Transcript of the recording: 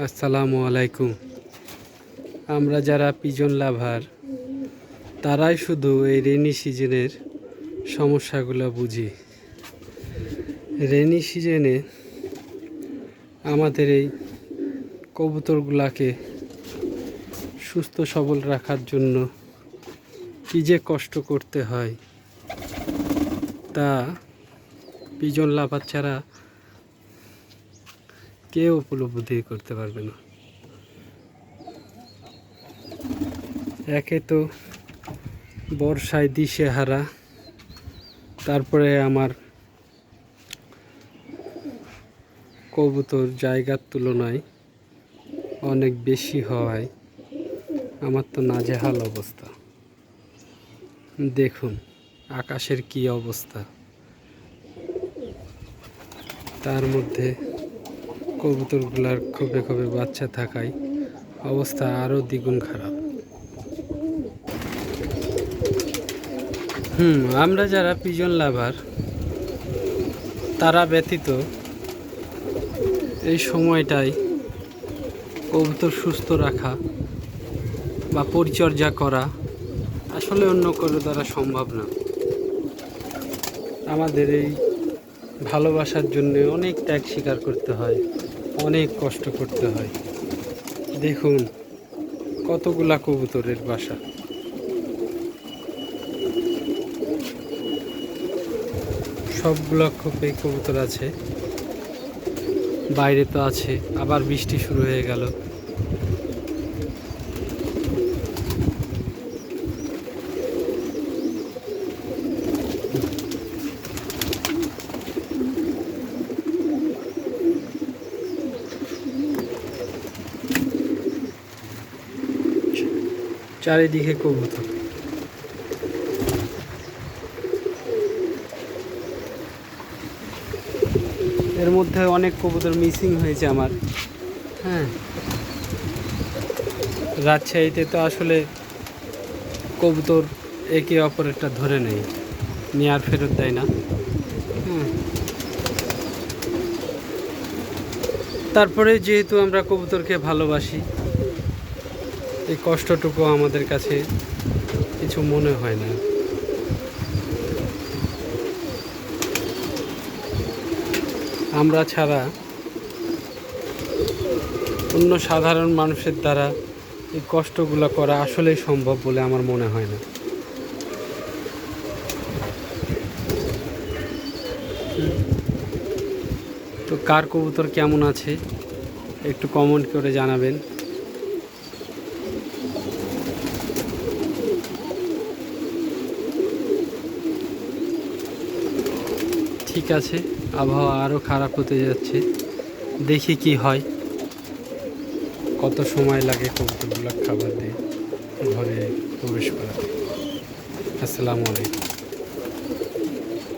আসসালামু আলাইকুম। আমরা যারা পিজন লাভার তারাই শুধু এই রেনি সিজনের সমস্যাগুলো বুঝি। রেনি সিজনে আমাদের এই কবুতরগুলাকে সুস্থ সবল রাখার জন্য কী যে কষ্ট করতে হয় তা পিজন লাভার ছাড়া কেউ উপলব্ধি করতে পারবে না। একে তো বর্ষায় দিশেহারা, তারপরে আমার কবুতর জায়গার তুলনায় অনেক বেশি হওয়ায় আমার তো নাজেহাল অবস্থা। দেখুন আকাশের কি অবস্থা, তার মধ্যে কবুতরগুলার খোপে খোপে বাচ্চা থাকায় অবস্থা আরও দ্বিগুণ খারাপ। আমরা যারা পিজন লাভার তারা ব্যতীত এই সময়টায় কবুতর সুস্থ রাখা বা পরিচর্যা করা আসলে অন্য কারো দ্বারা সম্ভব না। আমাদের এই ভালোবাসার জন্য অনেক ত্যাগ স্বীকার করতে হয়, অনেক কষ্ট করতে হয়। দেখুন কতগুলা কবুতরের বাসা। সবগুলা খোপে কবুতর আছে, বাইরে তো আছে, আবার বৃষ্টি শুরু হয়ে গেল। চারিদিকে কবুতর। এর মধ্যে অনেক কবুতর মিসিং হয়েছে আমার। রাজশাহীতে তো আসলে কবুতর একে অপরেরটা ধরে নেই, নিয়ে আর ফেরত দেয় না। তারপরে যেহেতু আমরা কবুতরকে ভালোবাসি, এই কষ্টটুকু আমাদের কাছে কিছু মনে হয় না। আমরা ছাড়া অন্য সাধারণ মানুষের দ্বারা এই কষ্টগুলো করা আসলেই সম্ভব বলে আমার মনে হয় না। তো কার কবুতর কেমন আছে একটু কমেন্ট করে জানাবেন। ঠিক আছে, আবহাওয়া আরও খারাপ হতে যাচ্ছে, দেখি কি হয়, কত সময় লাগে কবুতরগুলো খাবার দিয়ে ঘরে প্রবেশ করা। আসসালামু আলাইকুম।